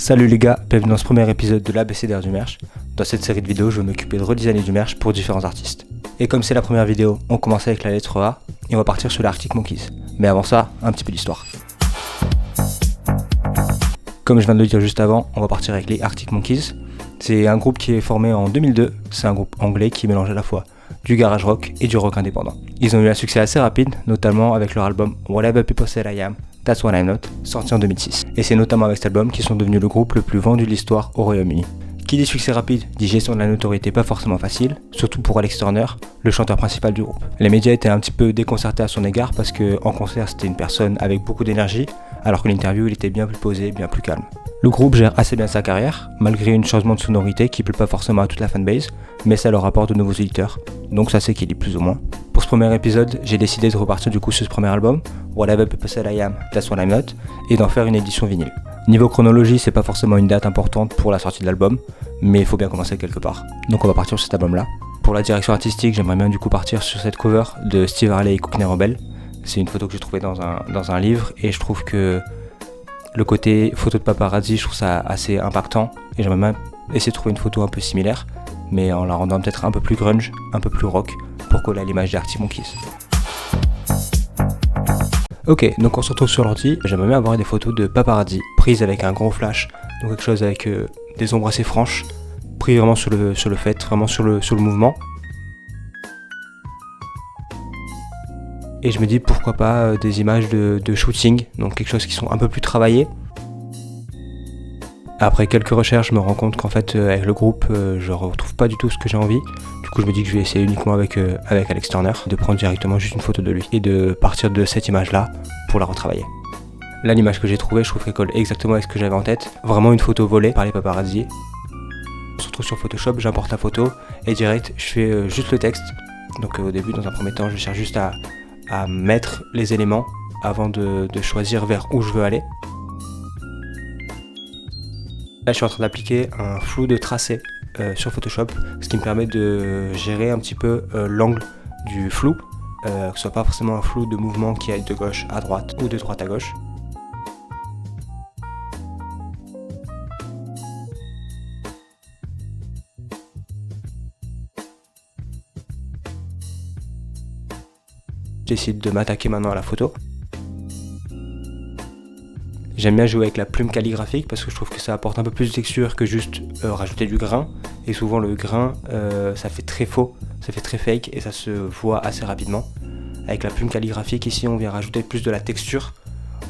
Salut les gars, bienvenue dans ce premier épisode de l'ABCDR du merch. Dans cette série de vidéos, je vais m'occuper de redesigner du merch pour différents artistes. Et comme c'est la première vidéo, on commence avec la lettre A et on va partir sur les Arctic Monkeys. Mais avant ça, un petit peu d'histoire. Comme je viens de le dire juste avant, on va partir avec les Arctic Monkeys. C'est un groupe qui est formé en 2002, c'est un groupe anglais qui mélange à la fois du garage rock et du rock indépendant. Ils ont eu un succès assez rapide, notamment avec leur album Whatever People Say I Am, That's What I'm Not, sorti en 2006. Et c'est notamment avec cet album qu'ils sont devenus le groupe le plus vendu de l'histoire au Royaume-Uni. Qui dit succès rapide, dit gestion de la notoriété pas forcément facile, surtout pour Alex Turner, le chanteur principal du groupe. Les médias étaient un petit peu déconcertés à son égard parce qu'en concert c'était une personne avec beaucoup d'énergie, alors que l'interview il était bien plus posé, bien plus calme. Le groupe gère assez bien sa carrière, malgré un changement de sonorité qui plaît pas forcément à toute la fanbase, mais ça leur apporte de nouveaux auditeurs, donc ça s'équilibre plus ou moins. Pour ce premier épisode, j'ai décidé de repartir du coup sur ce premier album, Whatever People Say I Am, That's What I'm Not, et d'en faire une édition vinyle. Niveau chronologie, c'est pas forcément une date importante pour la sortie de l'album, mais il faut bien commencer quelque part. Donc on va partir sur cet album là. Pour la direction artistique, j'aimerais bien du coup partir sur cette cover de Steve Harley et Courtney Rebel. C'est une photo que j'ai trouvée dans un livre, et je trouve que le côté photo de paparazzi, je trouve ça assez impactant, et j'aimerais bien essayer de trouver une photo un peu similaire, mais en la rendant peut-être un peu plus grunge, un peu plus rock, pour coller à l'image des Arctic Monkeys. Ok, donc on se retrouve sur l'ordi. J'aimerais bien avoir des photos de paparazzi prises avec un gros flash, donc quelque chose avec des ombres assez franches, pris vraiment sur le fait, vraiment sur le mouvement. Et je me dis pourquoi pas des images de shooting, donc quelque chose qui sont un peu plus travaillées. Après quelques recherches, je me rends compte qu'en fait avec le groupe, je retrouve pas du tout ce que j'ai envie. Du coup je me dis que je vais essayer uniquement avec Alex Turner, de prendre directement juste une photo de lui et de partir de cette image là pour la retravailler. Là l'image que j'ai trouvée, je trouve qu'elle colle exactement avec ce que j'avais en tête. Vraiment une photo volée par les paparazzi. On se retrouve sur Photoshop, j'importe la photo et direct je fais juste le texte. Donc au début, dans un premier temps, je cherche juste à mettre les éléments avant de choisir vers où je veux aller. Là je suis en train d'appliquer un flou de tracé sur Photoshop, ce qui me permet de gérer un petit peu l'angle du flou, que ce soit pas forcément un flou de mouvement qui aille de gauche à droite ou de droite à gauche. J'essaie de m'attaquer maintenant à la photo. J'aime bien jouer avec la plume calligraphique parce que je trouve que ça apporte un peu plus de texture que juste rajouter du grain. Et souvent le grain, ça fait très faux, ça fait très fake et ça se voit assez rapidement. Avec la plume calligraphique, ici on vient rajouter plus de la texture.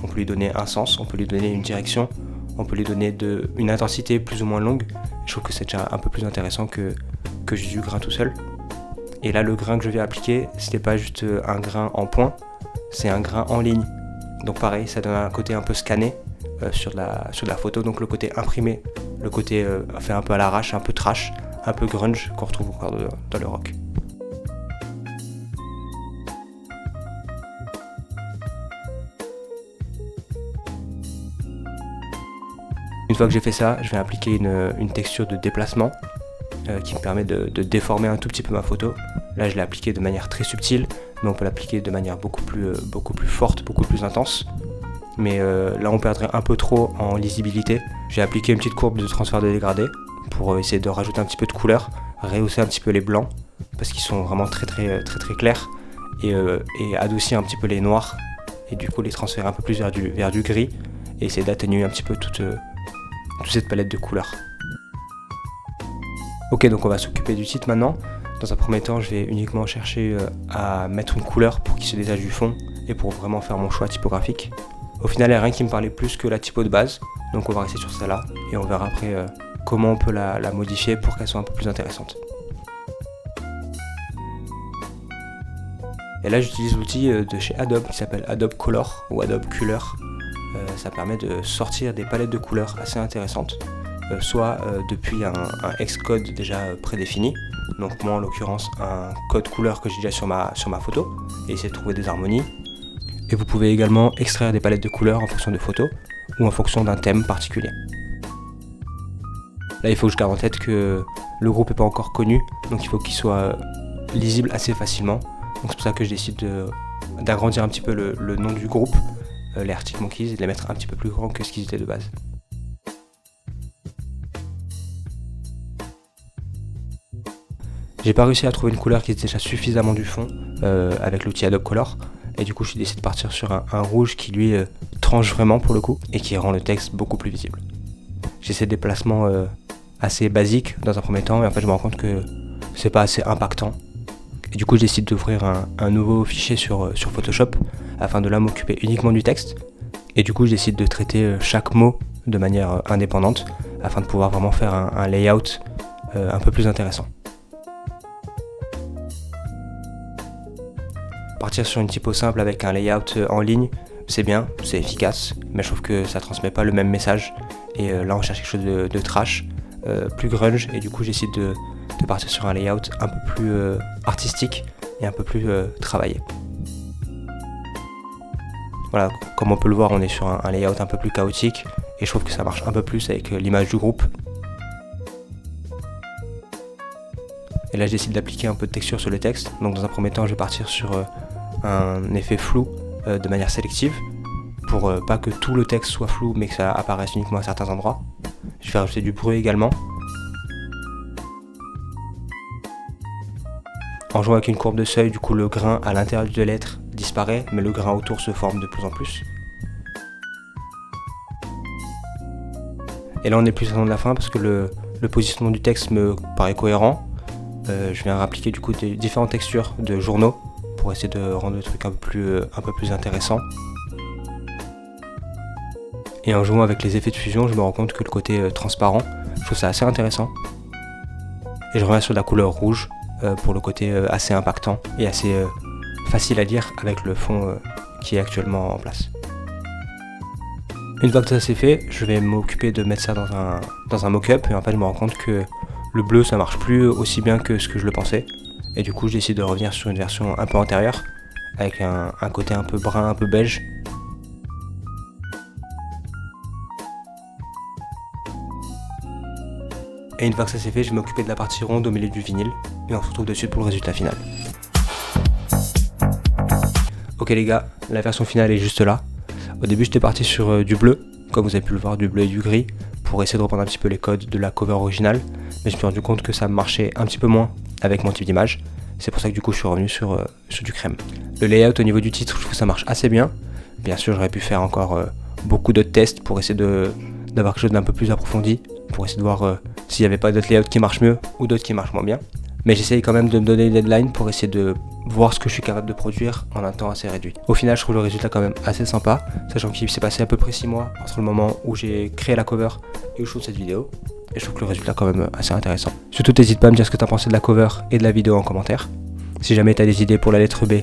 On peut lui donner un sens, on peut lui donner une direction, on peut lui donner une intensité plus ou moins longue. Je trouve que c'est déjà un peu plus intéressant que juste du grain tout seul. Et là le grain que je vais appliquer, c'était pas juste un grain en point, c'est un grain en ligne. Donc pareil, ça donne un côté un peu scanné sur la photo, donc le côté imprimé, le côté fait un peu à l'arrache, un peu trash, un peu grunge qu'on retrouve encore dans le rock. Une fois que j'ai fait ça, je vais appliquer une texture de déplacement qui me permet de déformer un tout petit peu ma photo. Là je l'ai appliqué de manière très subtile, mais on peut l'appliquer de manière beaucoup plus forte, beaucoup plus intense. Mais là on perdrait un peu trop en lisibilité. J'ai appliqué une petite courbe de transfert de dégradé pour essayer de rajouter un petit peu de couleur, rehausser un petit peu les blancs parce qu'ils sont vraiment très clairs et adoucir un petit peu les noirs et du coup les transférer un peu plus vers du gris et essayer d'atténuer un petit peu toute cette palette de couleurs. Ok, donc on va s'occuper du titre maintenant. Dans un premier temps, je vais uniquement chercher à mettre une couleur pour qu'il se dégage du fond et pour vraiment faire mon choix typographique. Au final, il n'y a rien qui me parlait plus que la typo de base, donc on va rester sur celle-là et on verra après comment on peut la modifier pour qu'elle soit un peu plus intéressante. Et là, j'utilise l'outil de chez Adobe qui s'appelle Adobe Color ou Adobe Color. Ça permet de sortir des palettes de couleurs assez intéressantes, soit depuis un Xcode déjà prédéfini, donc moi en l'occurrence un code couleur que j'ai déjà sur ma photo, et essayer de trouver des harmonies. Et vous pouvez également extraire des palettes de couleurs en fonction de photos ou en fonction d'un thème particulier. Là il faut que je garde en tête que le groupe n'est pas encore connu, donc il faut qu'il soit lisible assez facilement. Donc c'est pour ça que je décide d'agrandir un petit peu le nom du groupe, les Arctic Monkeys, et de les mettre un petit peu plus grand que ce qu'ils étaient de base. J'ai pas réussi à trouver une couleur qui se détache suffisamment du fond avec l'outil Adobe Color. Et du coup, je décide de partir sur un rouge qui lui tranche vraiment pour le coup et qui rend le texte beaucoup plus visible. J'ai ces déplacements assez basiques dans un premier temps et en fait je me rends compte que c'est pas assez impactant. Et du coup, je décide d'ouvrir un nouveau fichier sur Photoshop afin de là m'occuper uniquement du texte. Et du coup, je décide de traiter chaque mot de manière indépendante afin de pouvoir vraiment faire un layout un peu plus intéressant. Partir sur une typo simple avec un layout en ligne, c'est bien, c'est efficace, mais je trouve que ça transmet pas le même message. Et là, on cherche quelque chose de trash, plus grunge, et du coup, j'essaie de partir sur un layout un peu plus artistique et un peu plus travaillé. Voilà, comme on peut le voir, on est sur un layout un peu plus chaotique, et je trouve que ça marche un peu plus avec l'image du groupe. Et là, je décide d'appliquer un peu de texture sur le texte. Donc dans un premier temps, je vais partir sur un effet flou de manière sélective pour pas que tout le texte soit flou mais que ça apparaisse uniquement à certains endroits. Je vais rajouter du bruit également. En jouant avec une courbe de seuil, du coup le grain à l'intérieur de lettres disparaît mais le grain autour se forme de plus en plus. Et là on est plus à la fin parce que le positionnement du texte me paraît cohérent. Je viens appliquer du coup des différentes textures de journaux pour essayer de rendre le truc un peu plus intéressant. Et en jouant avec les effets de fusion, je me rends compte que le côté transparent, je trouve ça assez intéressant. Et je reviens sur la couleur rouge pour le côté assez impactant et assez facile à lire avec le fond qui est actuellement en place. Une fois que ça c'est fait, je vais m'occuper de mettre ça dans un mock-up et en fait je me rends compte que le bleu ça marche plus aussi bien que ce que je le pensais. Et du coup je décide de revenir sur une version un peu antérieure avec un côté un peu brun, un peu beige. Et une fois que ça c'est fait, je vais m'occuper de la partie ronde au milieu du vinyle et on se retrouve dessus pour le résultat final. Ok les gars, la version finale est juste là. Au début j'étais parti sur du bleu, comme vous avez pu le voir, du bleu et du gris, pour essayer de reprendre un petit peu les codes de la cover originale, mais je me suis rendu compte que ça marchait un petit peu moins avec mon type d'image. C'est pour ça que du coup je suis revenu sur du crème. Le layout au niveau du titre, je trouve que ça marche assez bien. Bien sûr j'aurais pu faire encore beaucoup d'autres tests pour essayer d'avoir quelque chose d'un peu plus approfondi, pour essayer de voir s'il n'y avait pas d'autres layouts qui marchent mieux ou d'autres qui marchent moins bien. Mais j'essaye quand même de me donner des deadlines pour essayer de voir ce que je suis capable de produire en un temps assez réduit. Au final, je trouve le résultat quand même assez sympa, sachant qu'il s'est passé à peu près 6 mois entre le moment où j'ai créé la cover et où je trouve cette vidéo. Et je trouve que le résultat est quand même assez intéressant. Surtout, n'hésite pas à me dire ce que tu as pensé de la cover et de la vidéo en commentaire. Si jamais tu as des idées pour la lettre B,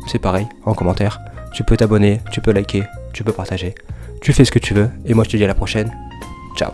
c'est pareil, en commentaire. Tu peux t'abonner, tu peux liker, tu peux partager. Tu fais ce que tu veux et moi je te dis à la prochaine. Ciao.